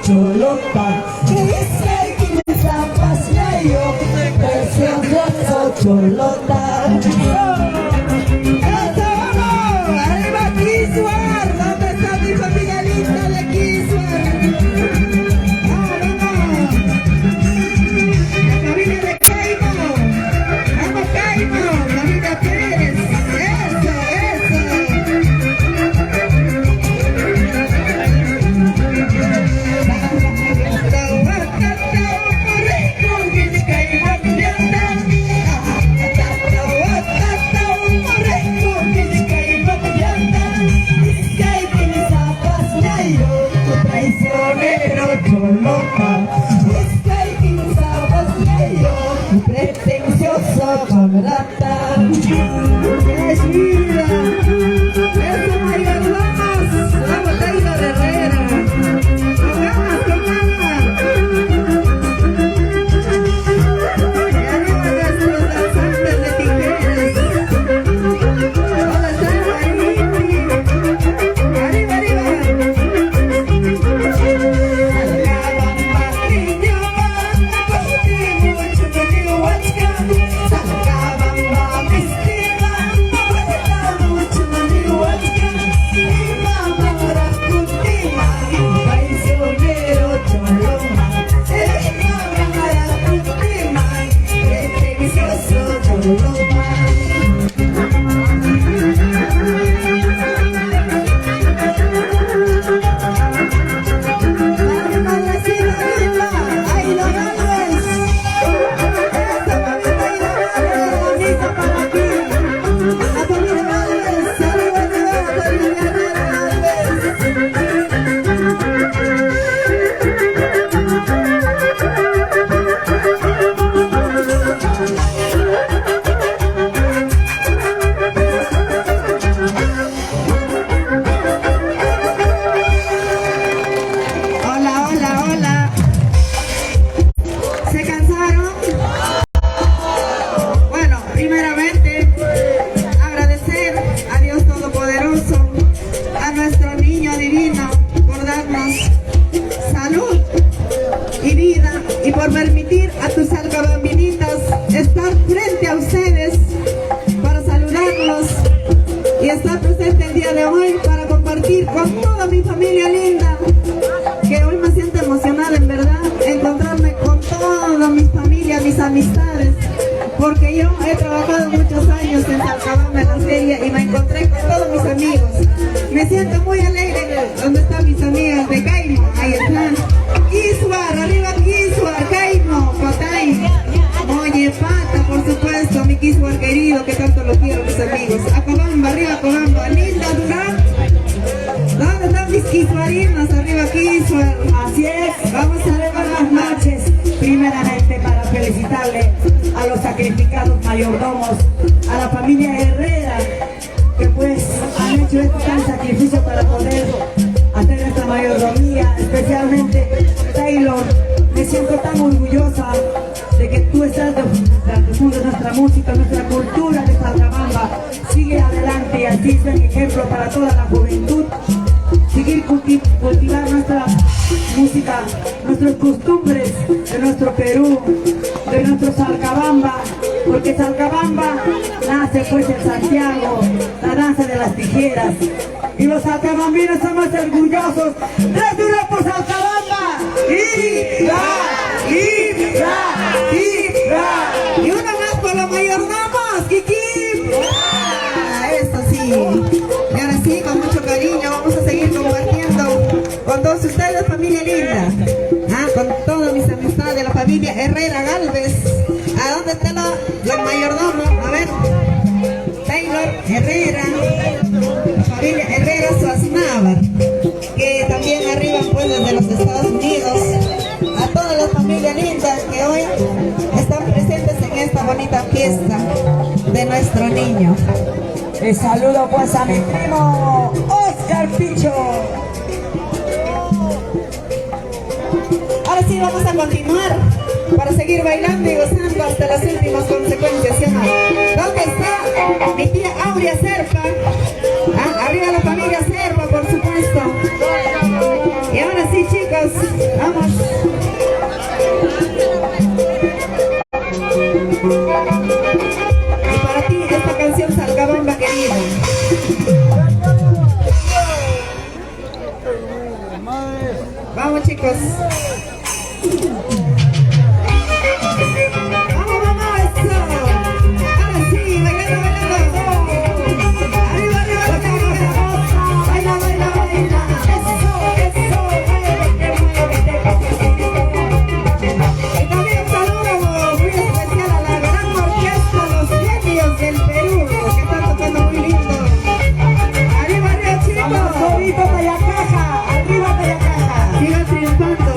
Cholota, Cholota. ¡Arriba Kiswar! ¿Dónde está mi familia linda de Kiswar? ¡Vamos! La familia de Caimo. ¡Vamos Caimo! La familia Pérez. ¡Eso, eso! Pretencioso con rata. ¡Es vida! ¡Eso mayordomos! ¡Vamos Taylor Herrera! ¡Con ganas, con ganas! Y arriba nuestros danzantes de tijeras. ¡Hola, Sara! ¡Arriba, arriba! Y por permitir a tus salcabambinitas estar frente a ustedes para saludarlos y estar presente el día de hoy para compartir con toda mi familia linda, que hoy me siento emocionada en verdad, encontrarme con toda mi familia, mis amistades, porque yo he trabajado muchos años en Salcabamba en la feria y me encontré con todos mis amigos. Me siento muy alegre. ¿Dónde están mis amigas de Caimo? Ahí están. Kiswar, arriba Kiswar, Caimo, Patay, Moñepata, por supuesto, mi Kiswar querido, que tanto lo quiero, mis amigos. Acobamba, arriba Acobamba, Linda Durán. ¿Dónde están mis Kiswarinos? Arriba Kiswar. Así es. Vamos a ver Buenas noches. Primeramente para felicitarle a los sacrificados mayordomos, a la familia Herrera, que pues han hecho este gran sacrificio para poder hacer esta mayordomía, especialmente Taylor. Me siento tan orgullosa de que tú estás difundiendo nuestra música, nuestra cultura de Salcabamba. Sigue adelante y así sea un ejemplo para toda la juventud. Seguir cultivar nuestra música, nuestras costumbres de nuestro Perú, de nuestro Salcabamba, porque Salcabamba nace pues en Santiago, la danza de las tijeras, y los salcabambinos somos orgullosos. ¡Tres duros por Salcabamba! ¡Hija! ¡Hija! ¡Hija! Y uno más por los mayordomos, Kiki. Eso sí. Y ahora sí, con mucho cariño, vamos a seguir compartiendo con todos ustedes, familia linda. Con todas mis amistades de la familia Herrera Galvez. ¿A dónde están los mayordomos? A ver. Taylor Herrera, la familia Herrera Suaznavar, que también arriban pues desde los Estados Unidos. A todas las familias lindas que hoy están presentes en esta bonita fiesta de nuestro niño. Y saludo pues a mi primo Oscar Picho. Ahora sí vamos a continuar para seguir bailando y gozando hasta las últimas consecuencias, ¿sí o no? ¿Dónde está mi tía Aurea Serpa? Arriba la familia Serpa, por supuesto. Y ahora sí, chicos, chicos. Vamos, vamos, eso. Ahora sí, bailando, bailando. Arriba, arriba, arriba. Baila, baila, baila. Eso, y también un saludo muy especial a la gran orquesta Los Genios del Perú, que están tocando muy lindo. Arriba, arriba, chicos. Vamos, Torito Tayacaja, arriba Tayacaja. Sigan triunfando.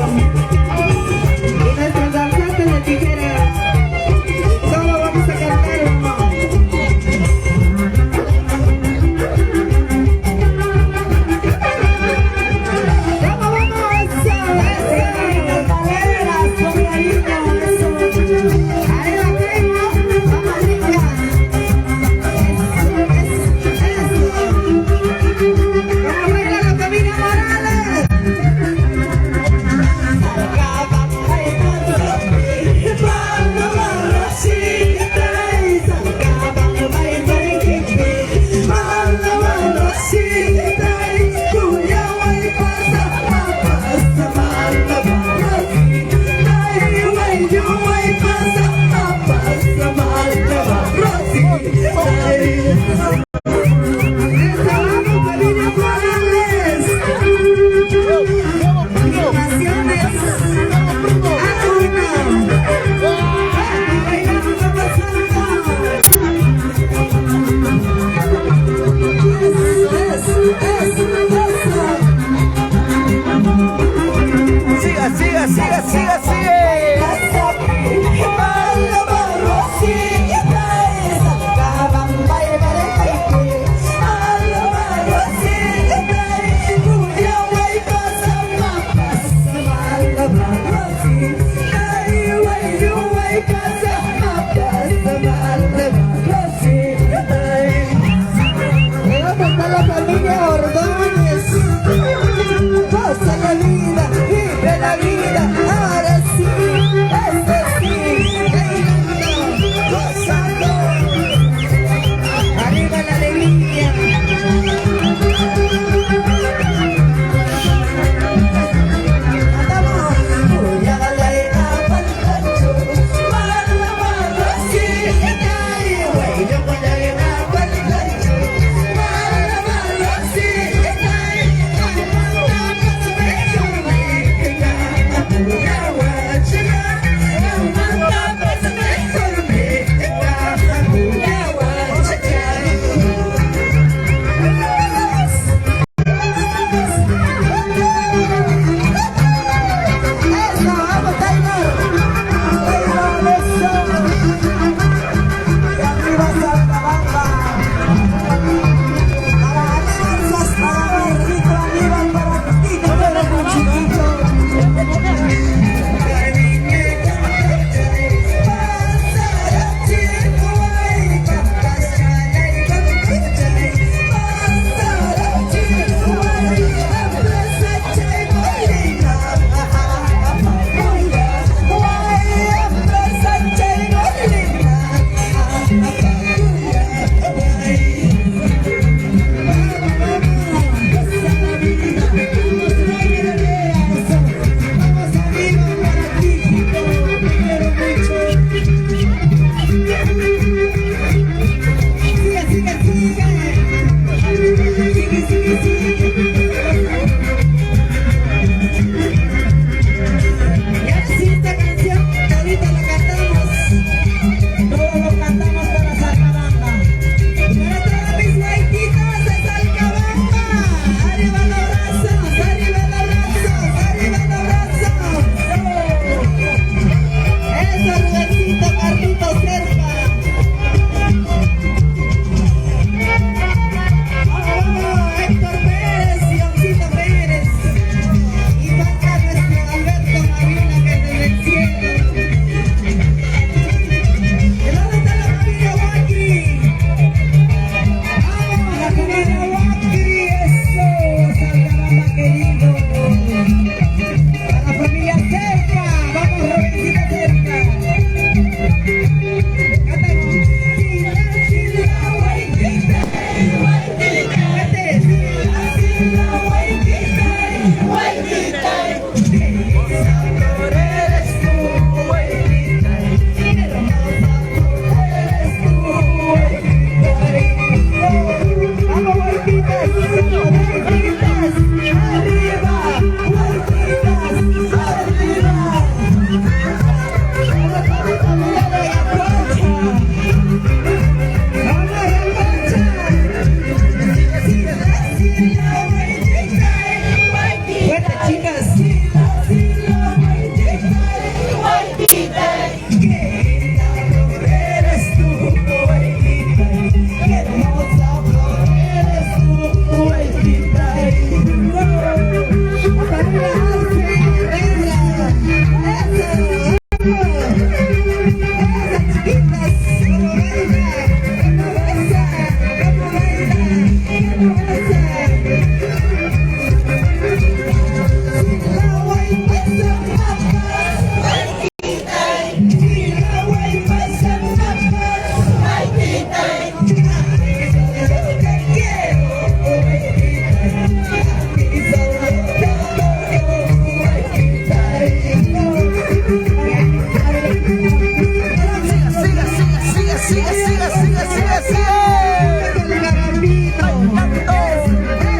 sigue, sigue, sigue, sigue. El garambino. Bailando.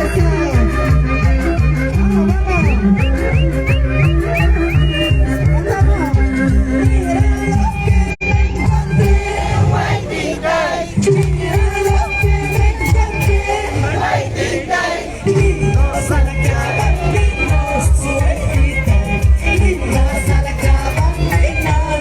Eso. Vamos, vamos. Cantamos. Mira lo que me encontré. Mira lo que me encontré. Lindos a la cama, lindos, lindos a la cama, lindos,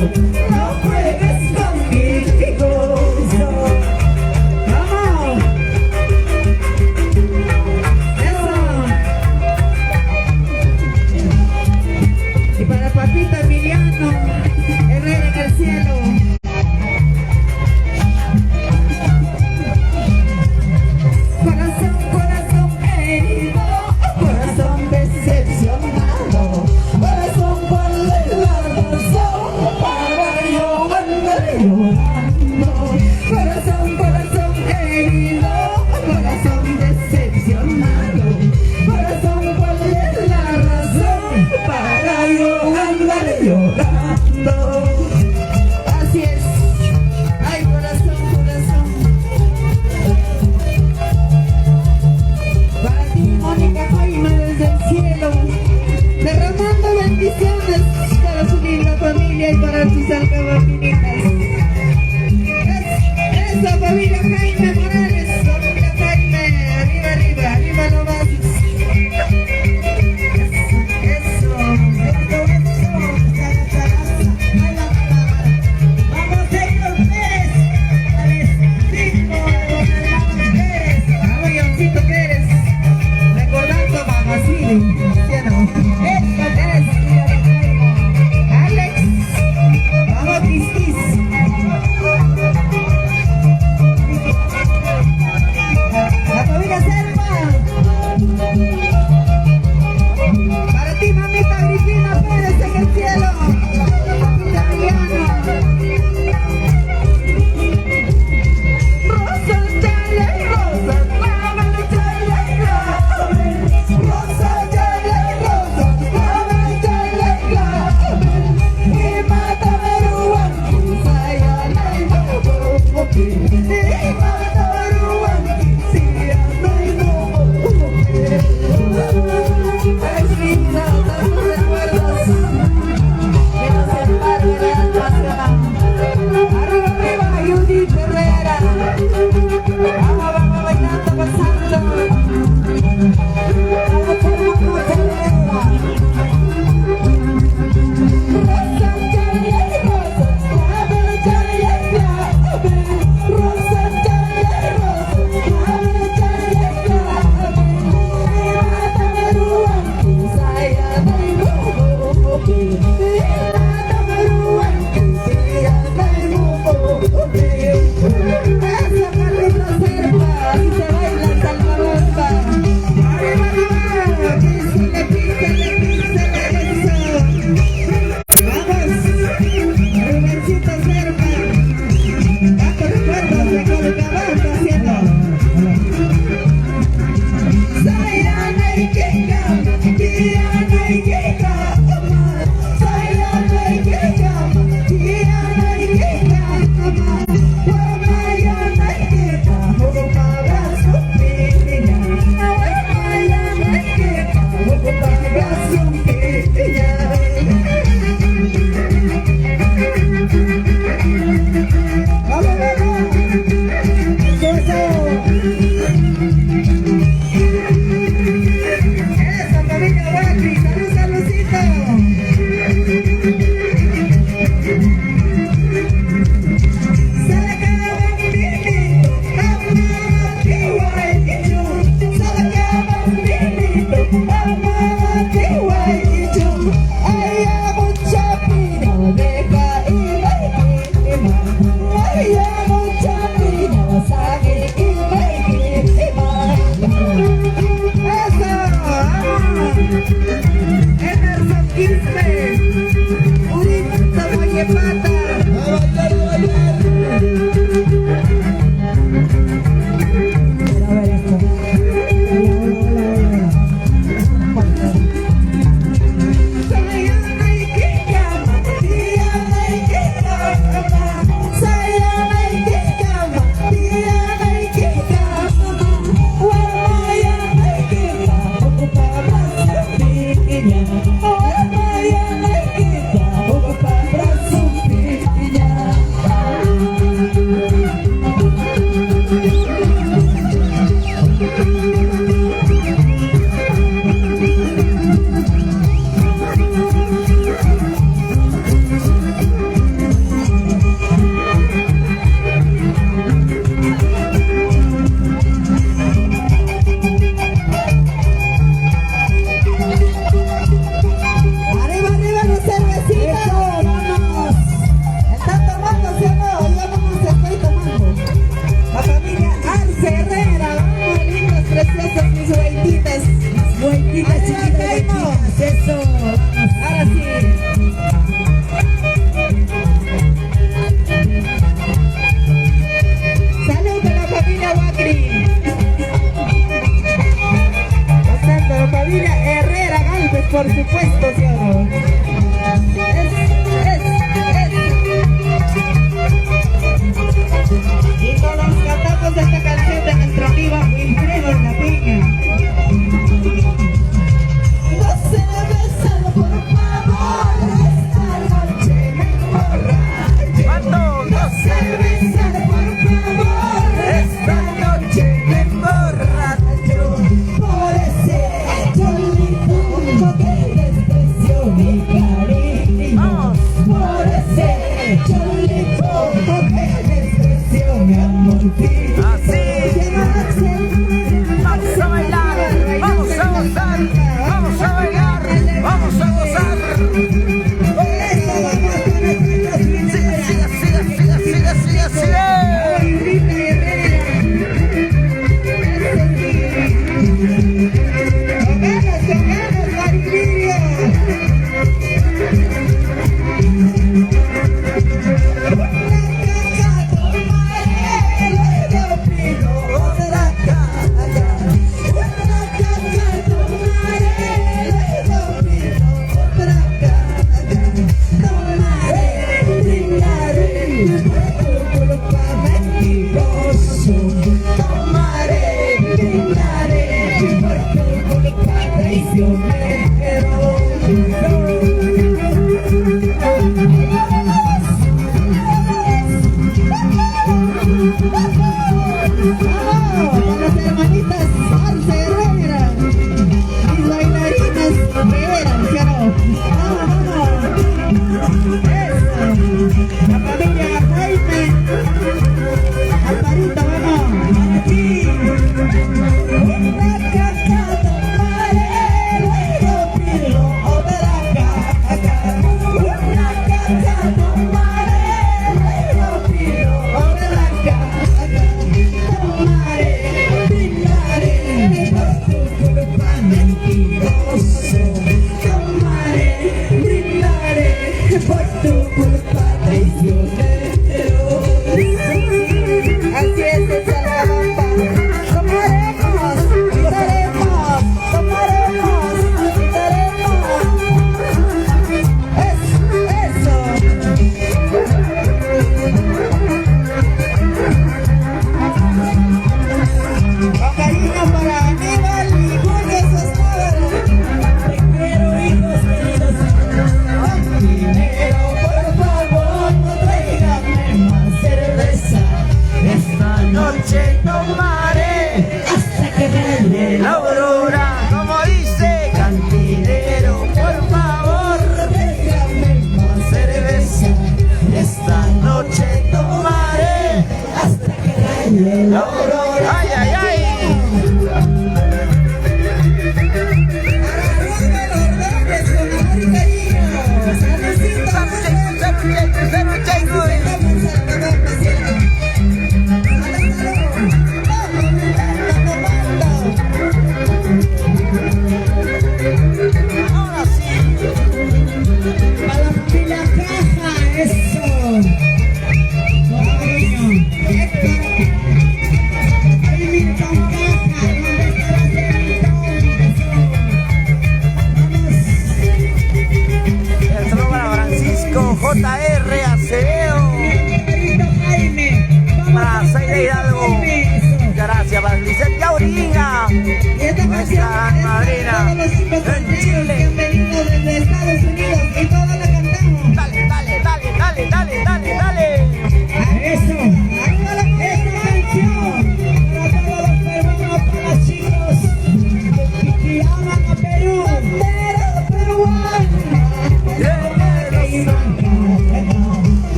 no juegues conmigo. ¡Vamos! ¡Eso! Y para Papito Emiliano, el rey en el cielo. Corazón, corazón herido, corazón decepcionado, corazón, ¿cuál es la razón para yo andar llorando? Corazón, corazón herido, corazón decepcionado, corazón, ¿cuál es la razón para yo andar llorando? Así es. Ay, corazón, corazón. Para ti, Mónica Jaime, desde el cielo, derramando bendiciones para su linda familia y para tus alcabapinitas. Eso, familia Jaime Morales, familia Jaime, arriba, arriba, arriba nomás. Eso. Vamos, Héctor Pérez, Palestino, Pérez. Vamos, Yoncito Pérez, recordando a Mamacili, ¿cierto? Alex, vamos, Cristis. La familia Selva. Para ti, mamita Cristina Pérez en el cielo. Papita Emiliano. Rosa, chale, rosa, mama, chale, rosa, chale, rosa, mama, chale, y mata Maruan, saya nay mo, y mata Maruan, siya nay mo. Es linda, tantos recuerdos que nos embargan el nacional. Arriba, arriba, Judith Herrera. Vamos, vamos bailando, pasando. Vamos, hermano, Herrera. Rosa, chale, rosa, mama, chale, rosa, chale, rosa, mama, chale, y mata Maruan, saya nay mo, y mata Maruan, siya nay mo. Esa Carlita Selva, y se baila en Salvadorba. Arriba, arriba, písale, písale, písale, eso. Vamos, Rubencito Selva. Tantos recuerdos de Colocabanca haciendo. Saya nay kikama, dia nay kikama, saya nay kikama, dia nay kikama, wamaya nay kikama, abrazo piña, wamaya nay kikama, abrazo piña. Vamos, vamos, eso. Esa familia Guapi, salud, saludcito. Emerson Quispe, Urita Guayepata. Saya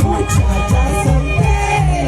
Muchachas solteras,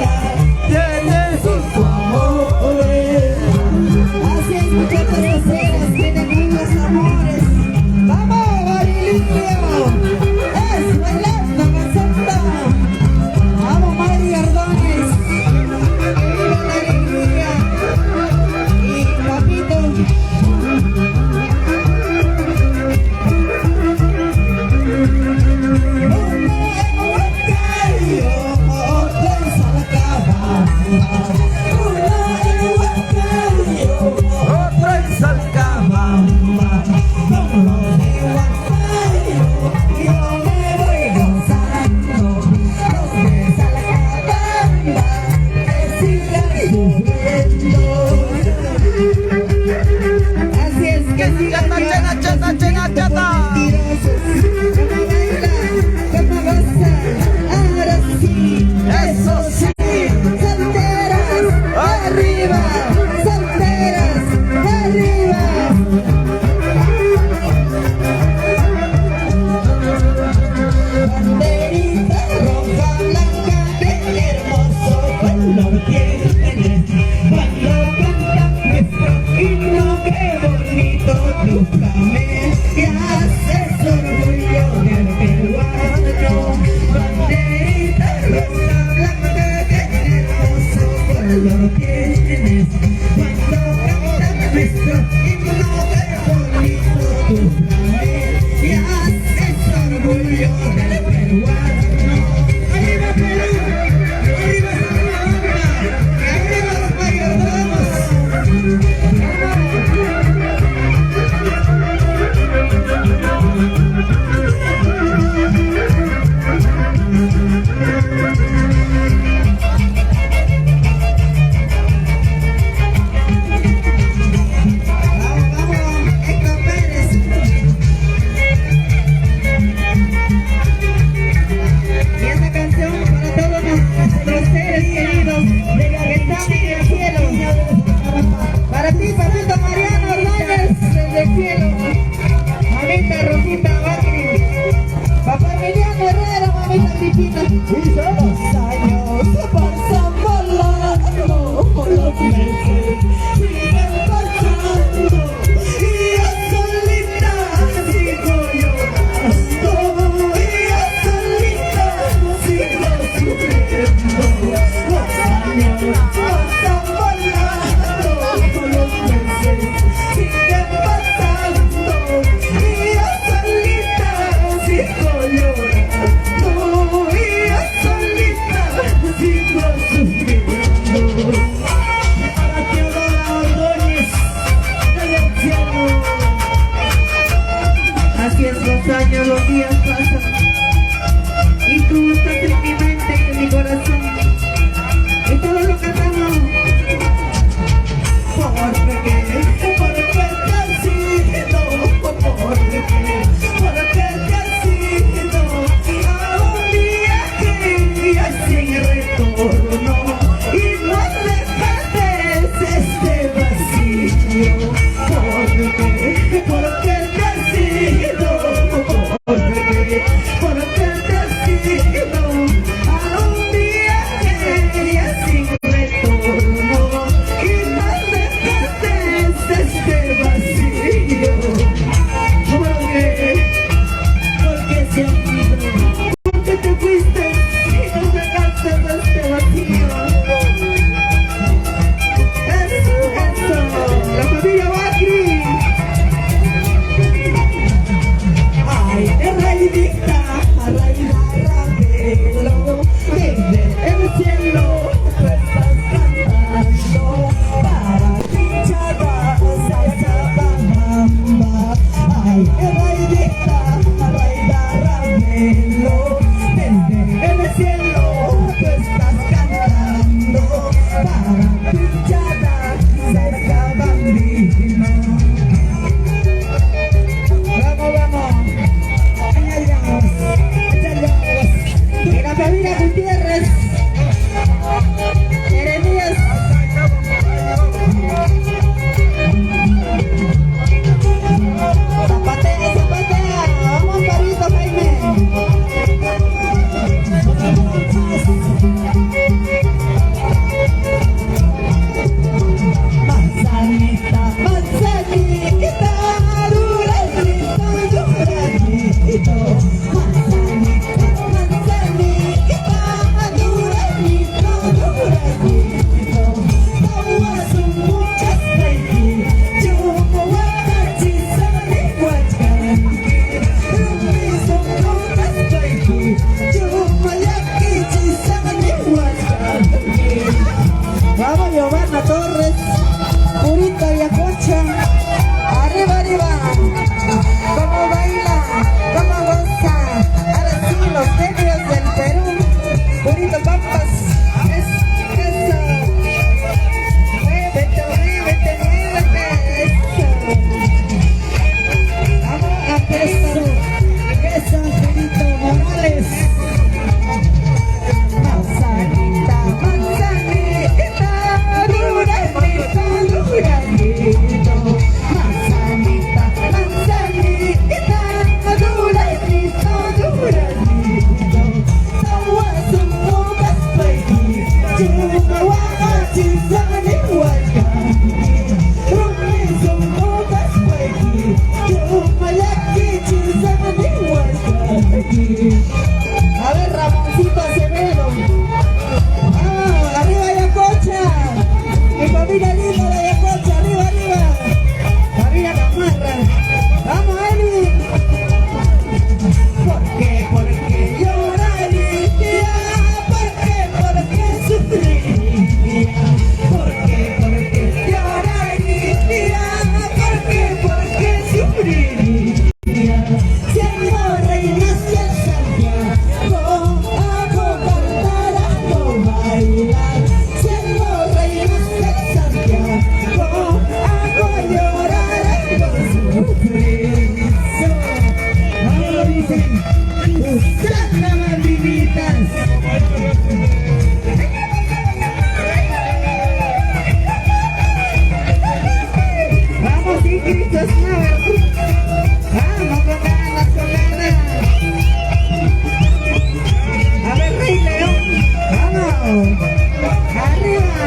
lo tienes. Cuando cantas nuestro himno de bonito, tus familias es orgullo del peruano. ¡Arriba Perú! ¡Arriba Zamora! ¡Y arriba los mayordomos! Los días pasan y tú estás en mi mente y en mi corazón, y todo lo cantamos porque te has sido, porque te has sido a un viaje sin retorno y no dejaste este vacío, porque te has sido. reina linda de Ayacucho, arriba, arriba. Arriba la marra. Vamos, Eli. ¿Por qué llorar mi tía? ¿Por qué sufrir? ¿Por qué llorar mi tía? ¿Por qué sufrir? Siendo reinas de Santiago, hago cantar, hago bailar. Siendo reinas de Santiago, hago llorar, hago sufrir. Ahora dicen, ¡Usana bambinitas! Vamos, Ingrid Sosnaver. Vamos con ganas, con ganas. A ver, Rey León. Vamos. Arriba.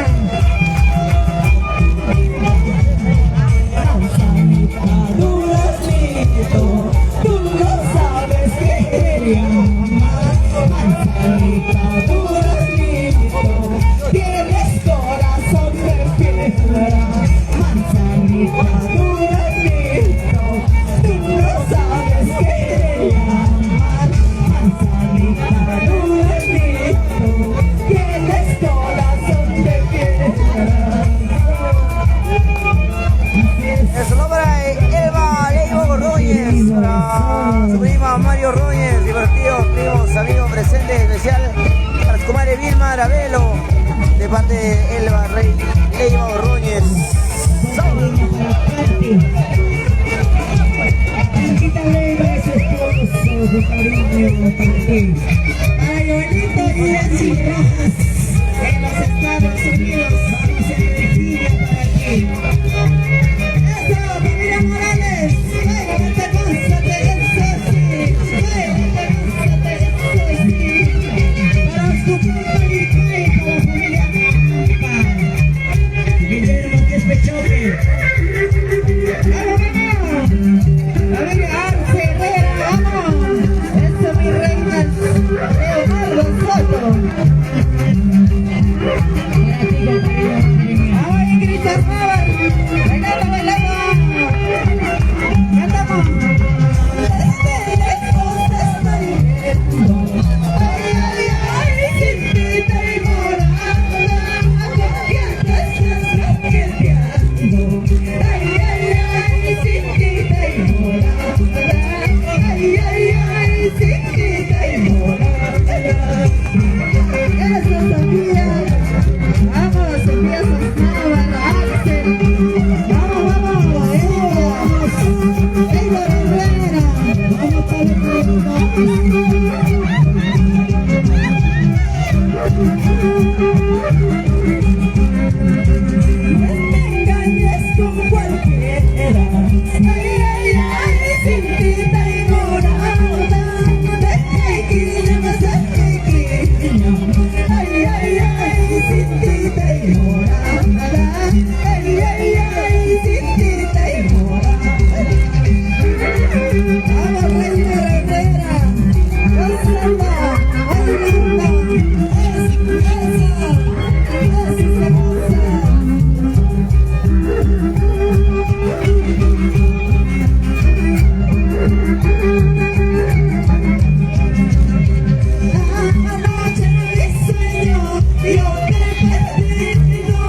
Manzanita duraznito, tú no sabes que quería amar. Manzanita duraznito, tienes corazón de piedra. Manzanita duraznito, tú no sabes que quería amar. Manzanita duraznito, tienes corazón de piedra. Es el nombre de Elba Leiva Ordóñez, para su prima Mario Ordóñez, divertidos, primos, amigos presentes, especial para su comadre Vilma Arabelo, de parte de Elba Leiva Ordóñez. Ay, bonito Jessy Rojas, en los Estados Unidos, vamos a Virginia para aquí. Eso, familia Morales, te gózate, eso sí, te gózate, eso sí. Para su familia y para la familia Campa, Guillermo que es Pechoque. ¡Vamos, vamos! A ver, Arce Herrera, vamos. Eso, mi reina, Leonardo Soto. Vamos, Ingrid Sosnaver. Bailando, bailando. Cantamos. Desde lejos te estoy viendo. Ay, ay, ay, sin ti te morada. ¿Por qué te estás coqueteando? Ay, ay, ay, sin ti te morada. Ay, ay, ay, sin ti te morada. Eso, Sofía. Vamos, Sofía Sosnaver, Arce. Vamos, vamos, vamos. Taylor Herrera. Vamos para el mundo. No te engañes con cualquiera. Ay, ay, ay, sin ti te enamorada. De tequila, más de tequila. Ay, ay, ay, sin ti te enamorada. Ay, ay, ay, sin ti te enamorada. Vamos, Reina Herrera. Gózala, ay, linda. Es hermosa. Anoche en mi sueño yo te perdí.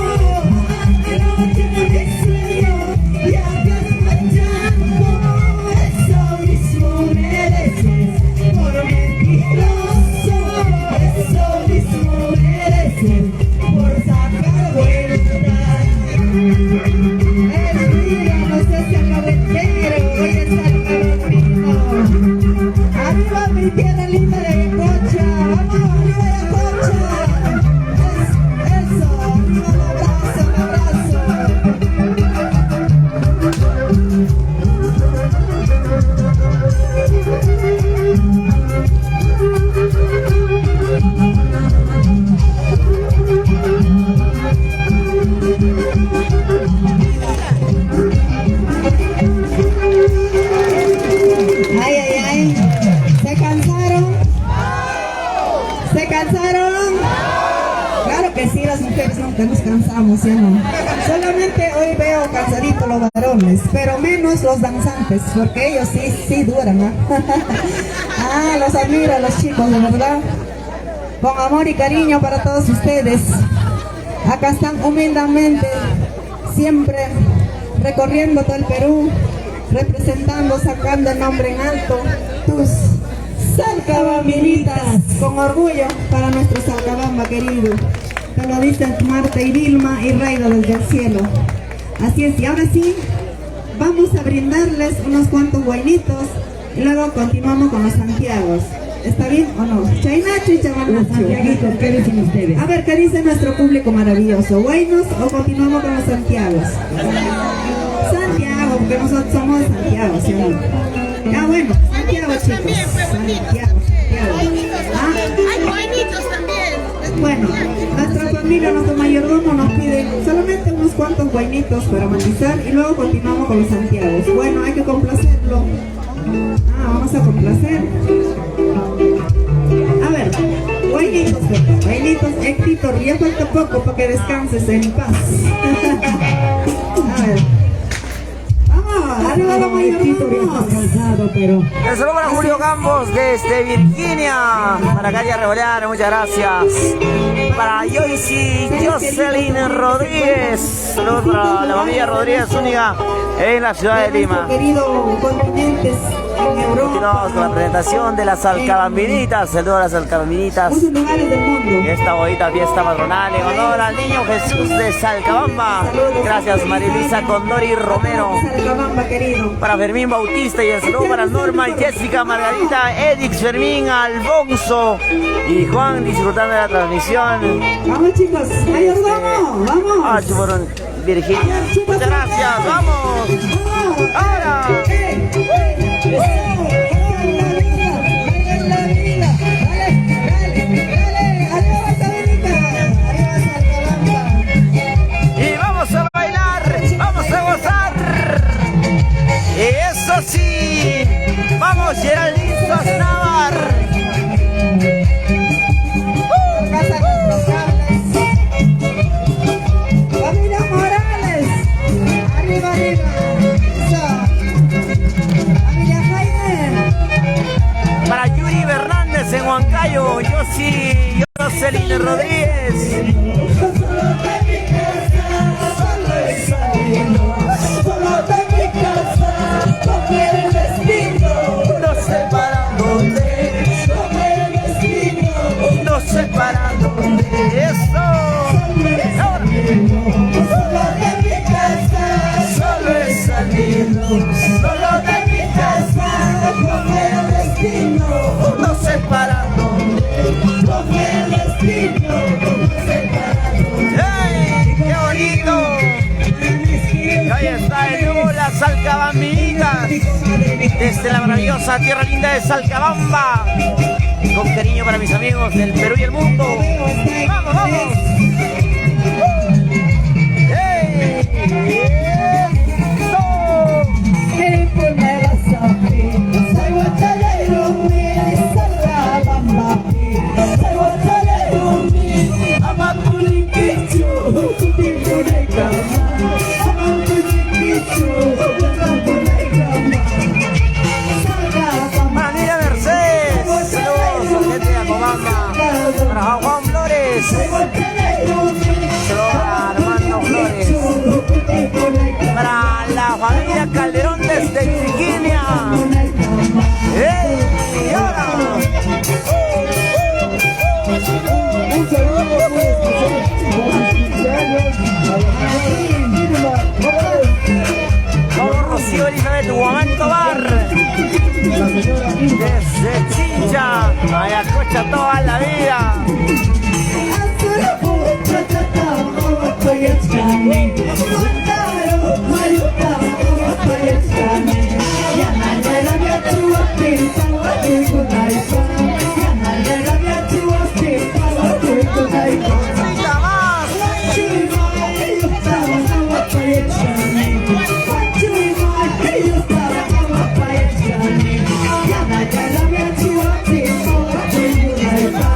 que sí, las mujeres nunca nos cansamos, ¿sí o no? Solamente hoy veo cansaditos los varones, pero menos los danzantes, porque ellos sí duran, ¿no? Ah, los admiro a los chicos, de verdad. Con amor y cariño para todos ustedes. Acá están humildemente, siempre recorriendo todo el Perú, representando, sacando el nombre en alto. Tus Salcabambinitas, con orgullo para nuestro Salcabamba querido. Te lo dicen Marta y Vilma y Reina desde el cielo. Así es, y ahora sí, vamos a brindarles unos cuantos guainitos y luego continuamos con los Santiagos. ¿Está bien o no? Chainacho y Chavanacho. Santiaguitos, ¿qué dicen ustedes? A ver, ¿qué dice nuestro público maravilloso? ¿Guainos o continuamos con los Santiagos? Santiago, porque nosotros somos de Santiago, ¿sí o no? Ya bueno, Santiago, chicos. Santiago. ¿Ah? Hay buenitos también. Bueno, nuestra familia, nuestro mayordomo nos pide solamente unos cuantos guainitos para matizar y luego continuamos con los Santiagos. Bueno, hay que complacerlo. Vamos a complacer. A ver, guainitos, Héctor, ya falta poco para que descanses en paz. A ver. Vamos, arriba la mayordomo. Cansado, pero El saludo para Julio Campos desde Virginia. Para Katia Revolear, muchas gracias. Para Jocelyn Rodríguez. Saludos para la familia Rodríguez Zúñiga en la ciudad de Lima. Querido continentes en Europa. Continuamos con la presentación de las Salcabambinitas. Saludos a las Salcabambinitas. Muchos lugares del mundo. Esta bonita fiesta patronal en honor al niño Jesús de Salcabamba. Gracias Marilisa Condori Romero. Salcabamba querido. Para Fermín Bautista y el saludo para Norma, Jessica, Margarita, Edix, Fermín, Alfonso y Juan disfrutando de la transmisión. Vamos chicos, mayordomo, vamos. Chuporón, Virginia. Muchas gracias, vamos. Ahora. Y vamos a bailar, vamos a gozar. Y eso sí, vamos Geraldine Sosnavar. Casa con los cables. Familia Morales. Arriba. Eso. Familia Jaime. Para Yuri Fernández en Huancayo, Jocelyn Rodríguez. No sé para dónde, no sé para dónde. Eso. Ahora. Solo de mi casa, solo he salido, solo de mi casa, con el destino, no sé para dónde, con el destino, no sé para dónde. ¡Ey! ¡Qué bonito! Y ahí está de nuevo las Salcabambinitas desde la maravillosa tierra linda de Salcabamba. Con cariño para mis amigos del Perú y el mundo. ¡Vamos, vamos! Manila Mercedes, saludos, gente de Acobamba. Para Juan Flores, saludos para Armando Flores. Para la familia Calderón desde Virginia. ¡Ey! ¡Y ahora! un saludo muy especial Vamos Rocío Elizabeth Guamán Tobar. Desde Chincha, Ayacocha toda la vida. Chincha más. Yeah.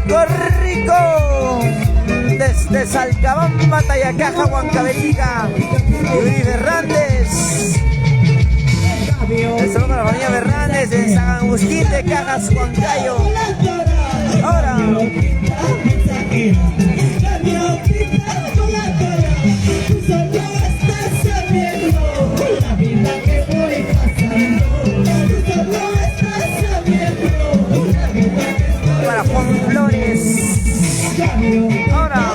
rico, rico. Desde Salcabamba, Tayacaja, Huancavelica, Yuri Fernández. El saludo para la familia Fernández en San Agustín de Cajas, Huancayo. Ahora. Para Juan Flores. Ahora.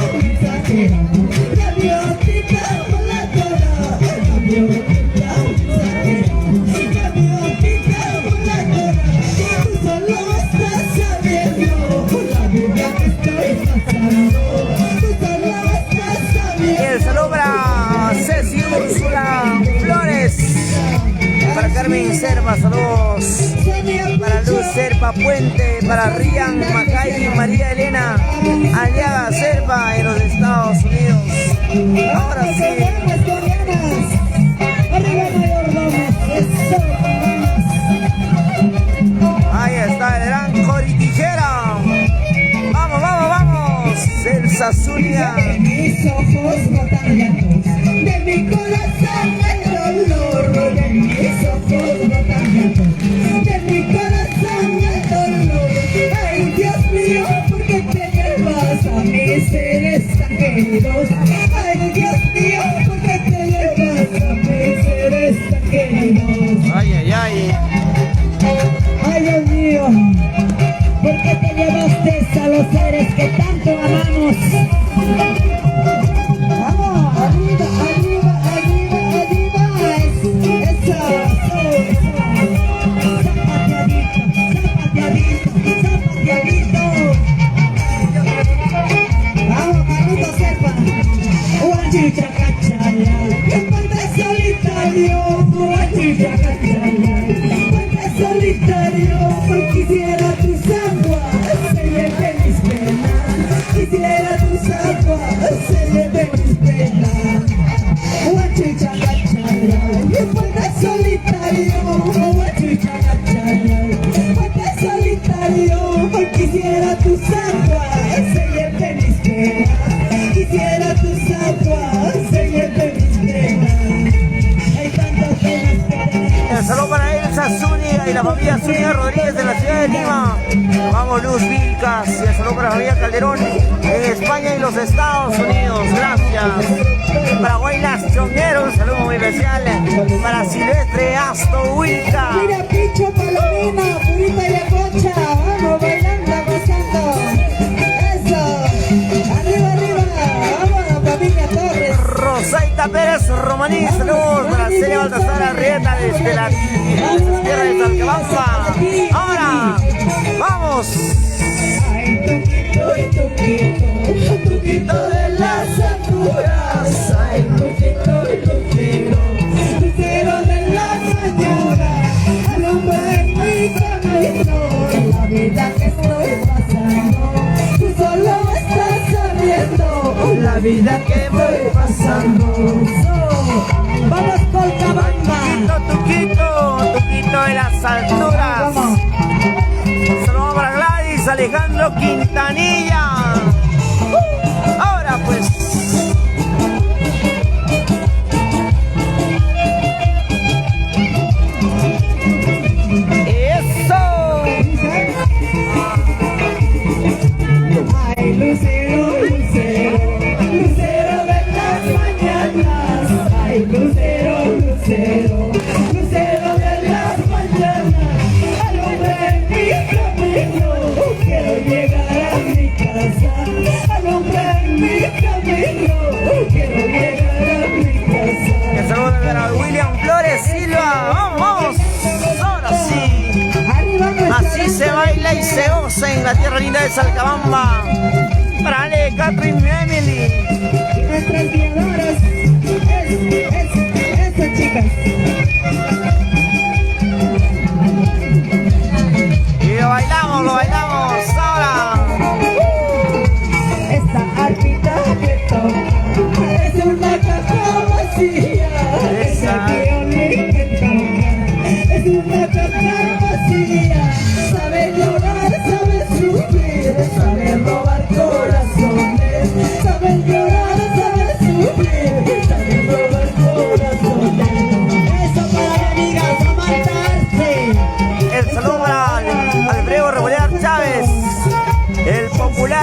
Y el saludo para Ceci Úrsula Flores. Para Carmen Serpa, saludos. Para Luz Serpa Puente, para Rian Macay, María Elena Aliaga Serpa en los Estados Unidos. Ahora sí. Ahí está el gran Cori Tijera. Vamos, vamos, vamos. Celsa Zulia. Mis ojos botan llantos, de mi corazón el dolor, de mis ojos botan llantos, de mi corazón el dolor. Ay, Dios mío, ¿por qué te llevas a mis seres tan queridos? Ay, Dios mío, ¿por qué te llevas a mis seres tan queridos? Ay, ay, ay. Ay, Dios mío, ¿por qué te llevaste a los seres que tanto amamos? Vamos, arriba, arriba, arriba, arriba. Eso, zapateadito, zapateadito, zapateadito. Vamos, Carlito Serpa. Guachicha cachala, ponte solitario, guachicha cachala, ponte solitario, porque quisiera tus aguas, se lleven mis penas, quisiera tus aguas, se lleven mis penas. Guachicha cachala, ponte solitario, guachicha cachala, ponte solitario, porque quisiera tus aguas, se lleven mis penas. Quisiera tus aguas, se lleven mis penas. Hay tantas penas que tenemos. El saludo para Elsa Zúñiga y la familia Zúñiga Rodríguez de la ciudad de Lima. Vamos, Luz Vilcas. Y el saludo para la familia Calderón en España y los Estados Unidos. Gracias. Para Guaylas Chonguero, un saludo muy especial. Para Silvestre Asto Wilca. Mira, Picho, Palomina, Purita y la Concha. Vamos bailando, gozando. Eso. Arriba, arriba. Vamos, familia Torres. Rosaita Pérez Romaní, saludos para Celia Baltasar Arrieta desde la tierra de Talcabamba. Ahora, vamos. Ay, tuquito de las alturas. Ay, tuquito, lucero de las mañanas. Alumbra en mi camino la vida que estoy pasando. Tú solo estás sabiendo la vida que voy pasando. Vamos por Cabamba. Tuquito de las alturas. Saludos para Gladys Alejandro Quintanilla. Ahora pues. Eso. Ay, lucero, lucero, lucero de las mañanas. Ay, lucero, lucero, lucero de las mañanas. Alumbra en mi camino, quiero llegar a mi casa. Alumbra en mi camino, quiero llegar a mi casa. El saludo para William Flores Silva. Vamos, vamos. Ahora sí. Arriba nuestra Así se baila y se goza en la tierra linda de Salcabamba. Para Ale, Catherine y Emily. y nuestras guiadoras. Eso, chicas. Y lo bailamos ahora. Esta arpita que toca es una caja vacía. Esa violín que toca es una caja vacía. Sabe llorar, sabe sufrir, sabe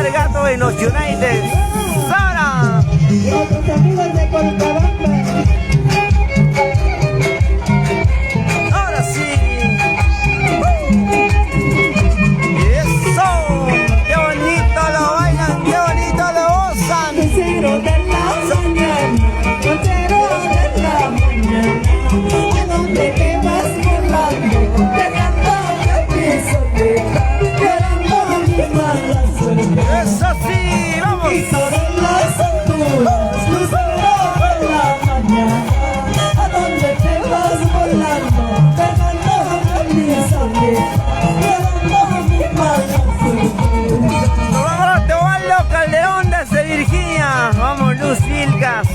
Oscar Gato en los United. ¡Sara! Y otros amigos de Colcabamba. Ahora sí. ¡Eso! ¡Qué bonito lo bailan! ¡Qué bonito lo gozan! Lucero de la mañana, Lucero de la mañana, ¿a dónde te vas volando? Dejando que mi soledad, llorando mi mala suerte. ¡Eso sí! ¡Vamos! Y sobre las alturas, Lucero de la mañana, ¿a dónde te vas volando? Dejando que mi soledad, llorando mi mala suerte. Nos vamos a Teobaldo Calderón desde Virginia. Vamos, Luz Vilcas.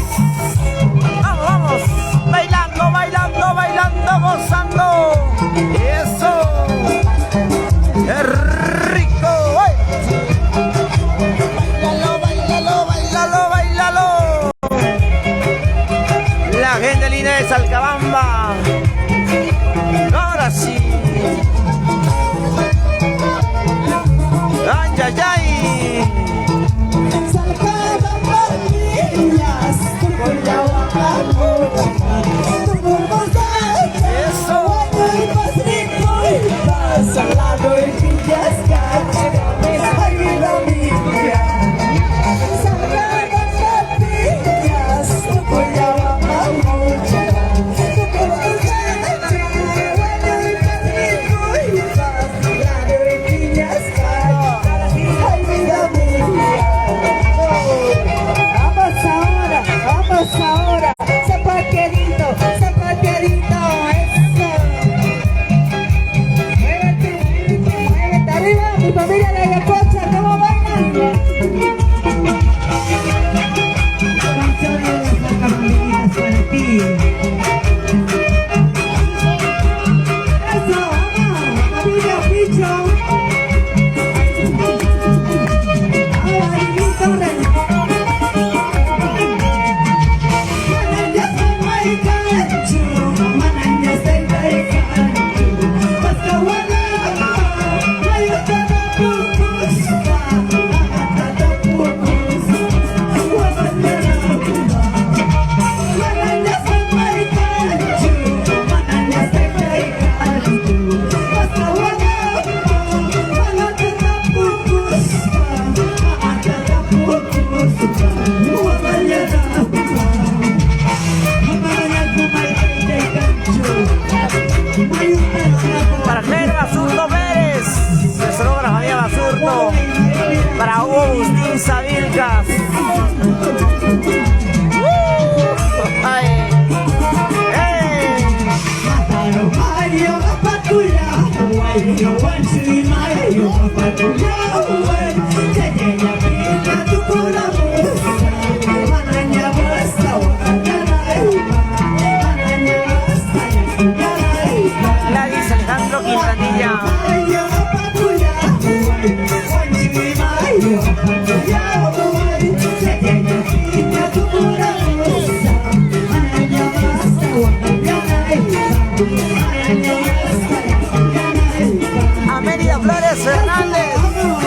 Vamos, vamos. Bailando, bailando, bailando, gozando. Eso. ¡Qué rico! ¡Ay! Bailalo, bailalo, bailalo, bailalo. La gente linda de Salcabamba. Ahora sí. ¡Ay, ay, ay! Ahora, zapaterito, zapaterito, eso. Muévete, muévete, arriba, mi familia de Ayacocha, ¿cómo bailan? Canciones de las Salcabambinas para ti. Eso, vamos, familia Picho. Ahora, Divito Rey. Para Javier Basurto Pérez, nuestro obra Javier Basurto, para Hugo Agustín Sabilcas. ¡Ay! ¡Ey! Gladys Alejandro Quintanilla. Amelia Flores Fernández.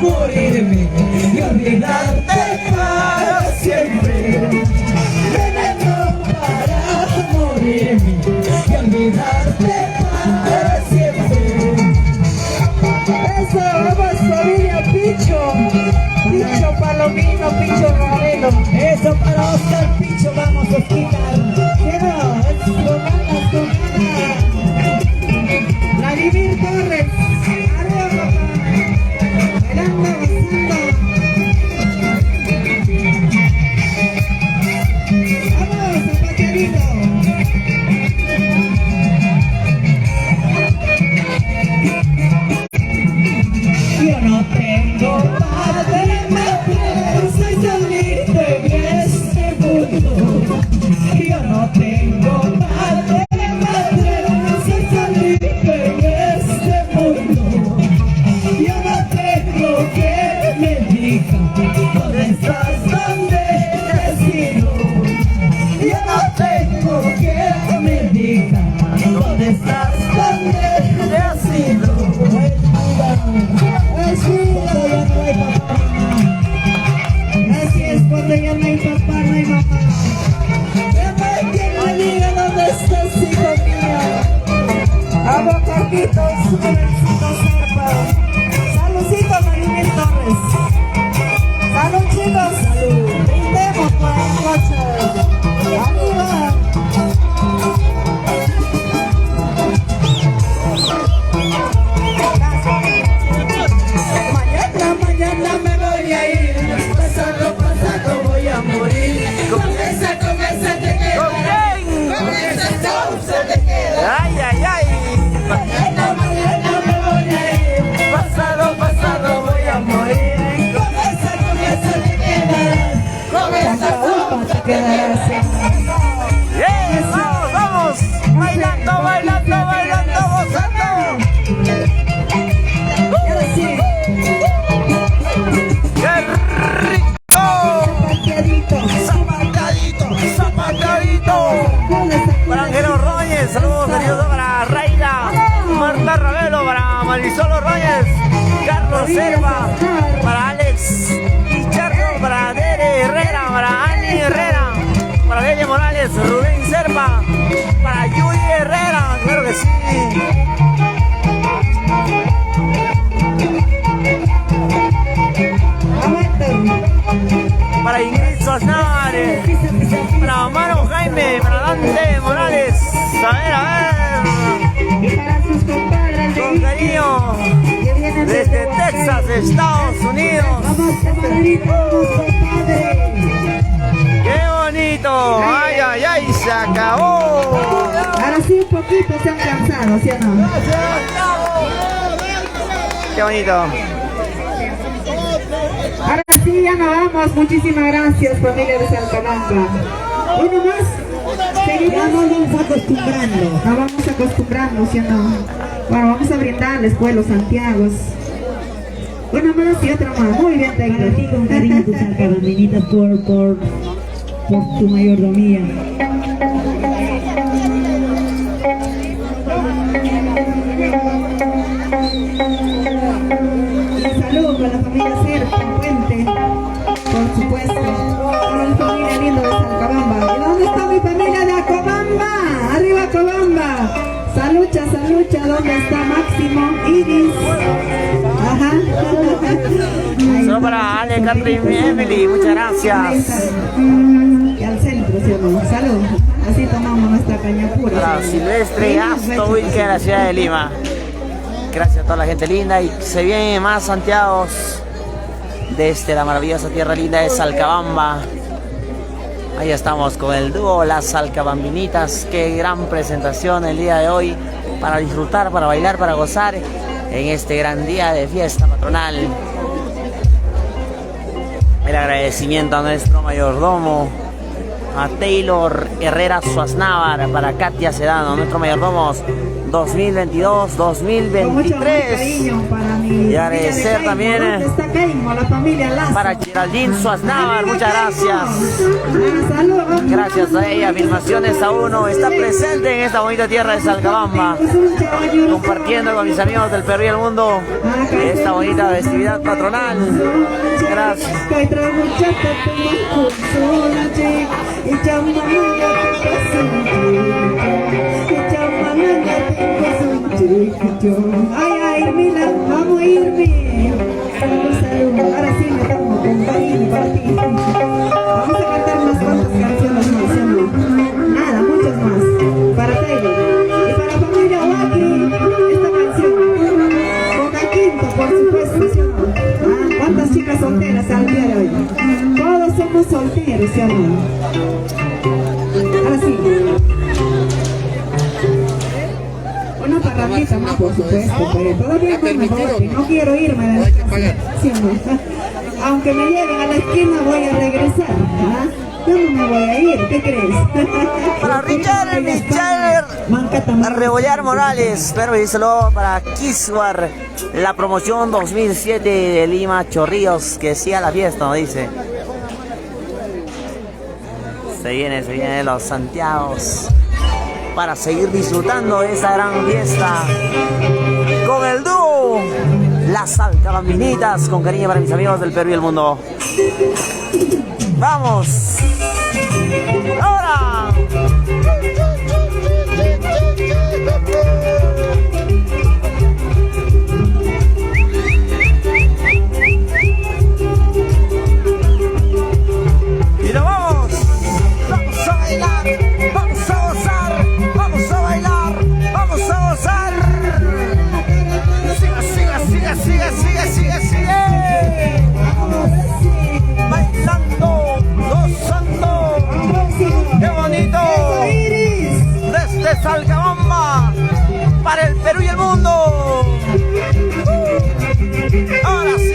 morirme y olvidarte para siempre. Veneno para morirme y olvidarte para siempre. Eso, vamos familia Picho. Picho Palomino, Picho Ravelo. Eso para Oscar Picho, vamos a quitar. Quiero, es con ganas. Vladimir Torres. Arriba, papá. Bailando, gozando. Vamos, zapateadito. Yo no tengo padre, madre, soy solito en este mundo. Yo no tengo padre, madre, soy solito en este mundo. Yo no tengo que me digan dónde estás, dónde has ido. Yo no tengo que me digan dónde estás, dónde has ido. Así es, cuando ya no hay papá, no hay mamá. ¿Quién me diga dónde estás, hijo mío? Vamos, Carlitos, Supercito Serpa. Saludcito, Marimel Torres. Salud, chicos. Salud. Brindemos por el coche. Arriba. Mañana me voy a ir, pasado voy a morir. Con esa te queda. Con esa causa te queda. Ay, ay, ay. Mañana me voy a ir, pasado voy a morir. Con esa te queda. Con esa causa te quedarás. Bien, vamos, vamos. Bailando, bailando, bailando, gozando. Y ahora sí. ¡Qué rico! Zapateadito. Zapatadito. Para Ángelo Roñez, saludos queridos para Raila, Marta Ravelo, para Marisol Roñez, Carlos Serva, para Alex Pichardo, para Dere Herrera, para Ani Herrera, para Belle Morales, Rubén Serva, para Yuri Herrera, claro que sí. Para Ingrid Sosnar, para Amaro Jaime, para Dante Morales, a ver, Y para sus compadres con cariño, que vienen desde Texas, Estados Unidos. Vamos, camaraditos, vamos, compadre. ¡Qué bonito! ¡Ay, ay, ay! ¡Se acabó! Ahora sí, un poquito se han cansado, ¿sí o no? ¡Qué bonito! Ahora sí, ya nos vamos. Muchísimas gracias, familia de Salcabamba. ¿Uno más? ¿Seguimos? Ya nos vamos acostumbrando. Nos vamos acostumbrando, ¿sí o no? Bueno, vamos a brindarles pues los Santiagos. Uno más y otro más. Muy bien, Para ti Tecla. con cariño tus alcabandinitas por tu mayordomía. Y saludos para la familia Serpa, Puente, por supuesto. Para la familia linda de Salcabamba. ¿Y dónde está mi familia de Acobamba? ¡Arriba Acobamba! Salucha, salucha. ¿Dónde está Máximo? Iris. Ajá. Solo para Ale, Catherine y Emily, muchas gracias. Y al centro, ¿sí o no? Salud. Así tomamos nuestra caña pura. Para Silvestre Astowick, en la ciudad de Lima. Gracias a toda la gente linda y se vienen más Santiagos desde la maravillosa tierra linda de Salcabamba. Ahí estamos con el dúo Las Salcabambinitas. Qué gran presentación el día de hoy para disfrutar, para bailar, para gozar en este gran día de fiesta patronal. El agradecimiento a nuestro mayordomo, a Taylor Herrera Suaznávar, para Katia Sedano, nuestro mayordomos, 2022, Con mucho amor y 2023. cariño para mi Y agradecer también, ¿Dónde está Keimo? La familia Lazo. Para Geraldine Suaznavar, muchas gracias. Saludos. Gracias a ella, Filmaciones A1 está presente en esta bonita tierra de Salcabamba, compartiendo con mis amigos del Perú y el mundo esta bonita festividad patronal. Gracias. Ay, ay, Irmina, vamos a irme. Salud. Ahora sí me tomo con cariño para ti. Vamos a cantar unas cuantas canciones más, ¿sí o no? Nada, muchas más. Para Taylor y para la familia Waki, esta canción. Con Aquinto, por supuesto, ¿sí o no? Ah, ¿cuántas chicas solteras al día de hoy? Todos somos solteros, ¿sí o no? Ahora sí. Una parrandita más, por supuesto, pero todavía no quiero irme de la casa, ¿sí o no? Aunque me lleven a la esquina voy a regresar, ¿ah? Yo no me voy a ir, ¿qué crees? Para Richard Michel Rebollar Morales, permiso para Kiswar, la promoción 2007 de Lima Chorrillos, que sí a la fiesta, ¿no? Dice. Se viene los Santiagos para seguir disfrutando de esa gran fiesta con el dúo Las Salcabambinitas, con cariño para mis amigos del Perú y el mundo. ¡Vamos! ¡Ahora! ¡Y nos vamos! ¡Vamos a bailar! ¡Vamos a gozar! ¡Vamos a bailar! ¡Vamos a gozar! ¡Sigue! Bailando, gozando. ¡Qué bonito! Desde Salcabamba para el Perú y el mundo. Ahora sí.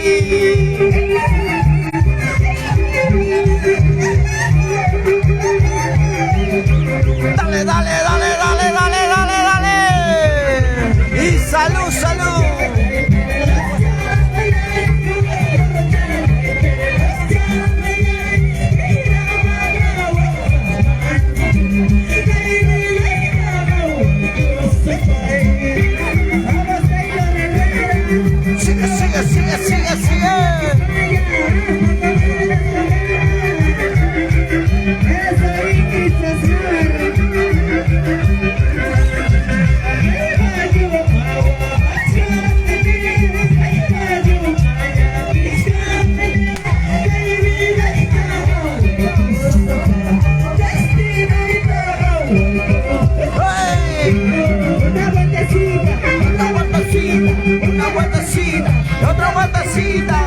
Dale. Y salud. Una vueltecita, otra vueltecita.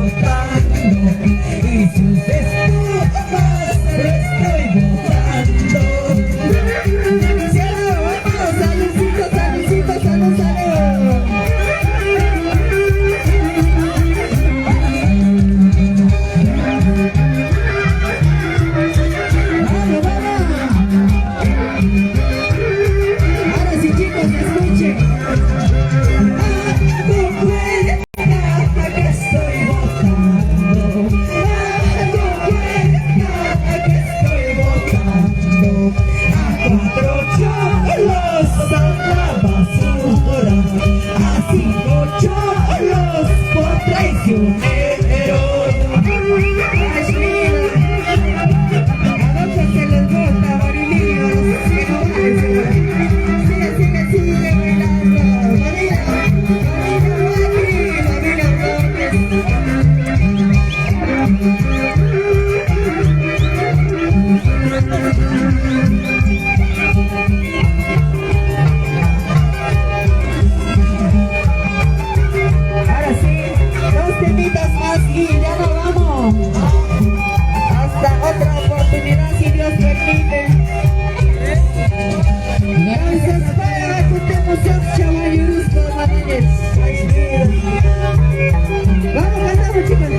votando. Y si usted estuvo lo estoy votando. ¡Cielo, vamos! ¡Saludcito, saludcito, salud, salud! ¡Vamos, vamos! Ahora sí, chicos, escuchen. Que estoy votando. Que estoy votando. A 4 cholos a la basura. A 5 cholos por traicioneros. ¡Ay, mira! A otros se les vota, Marilillo, a los que no valen. Sigue, sigue, sigue bailando. María, María, ahora sí, 2 temitas más y ya nos vamos. Hasta otra oportunidad, si Dios permite. Gracias para Cutemos Chaval Yurusco Manes. Vamos, cantamos, chicos.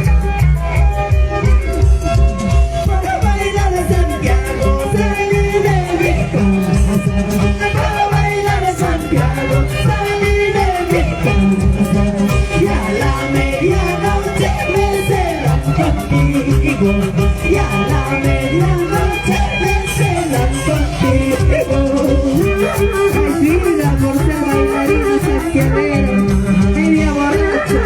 Para bailar a Santiago, salí de mi casa. Para bailar a Santiago, salí de mi casa. Y a la medianoche me celan contigo. Y a la medianoche me celan contigo. Ay, vida por ser bailarina santiaguera, media borracha.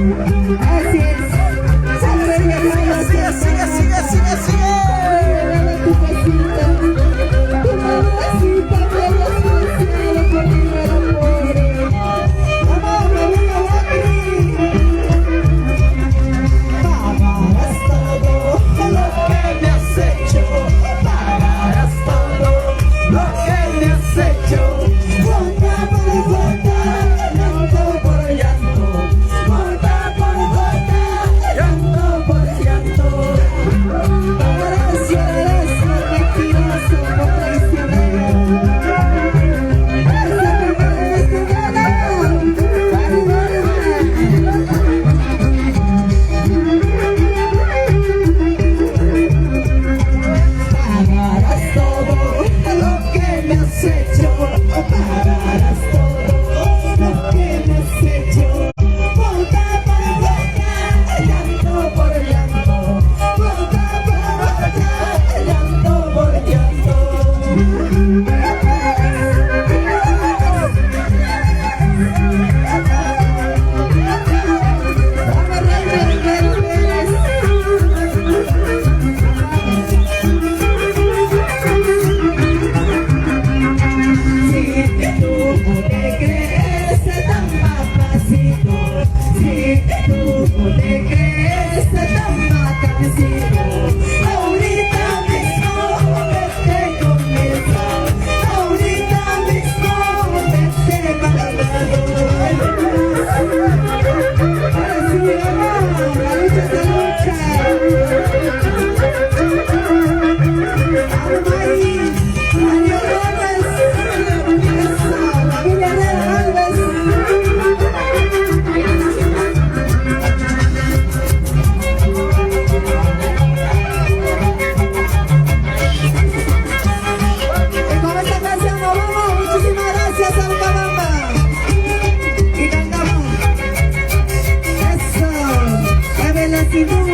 Así es. Sigue, sigue, sigue, sigue, sigue. Tu casita, tu mamacita, me lo sucede por dinero pobre. Vamos, familia Guatri. Pagarás todo lo que me has hecho. Pagarás todo lo que me has hecho. Gota por gota, llanto por llanto. Gota por gota, llanto por llanto. Pagarás, llorarás por mentiroso, por traicionero. Esa primera vez que gana, pagarás todo lo que me has hecho. Pagarás todo lo que me has hecho. Gota por gota, llanto por llanto. Gota por gota, llanto por llanto. Vamos, Reyes, Reyes. Si tú no te crees tan papacito, si tú no te crees tan bacancito, ahorita mismo vete conmigo, ahorita mismo vete bailando. Ahora sí, vamos, la lucha es la lucha. Vamos ahí, Mario Gómez. Eso, familia Herrera Alves. Y con esta canción nos vamos. Muchísimas gracias, Alcabamba. Y cantamos. Eso, mueve la cintura.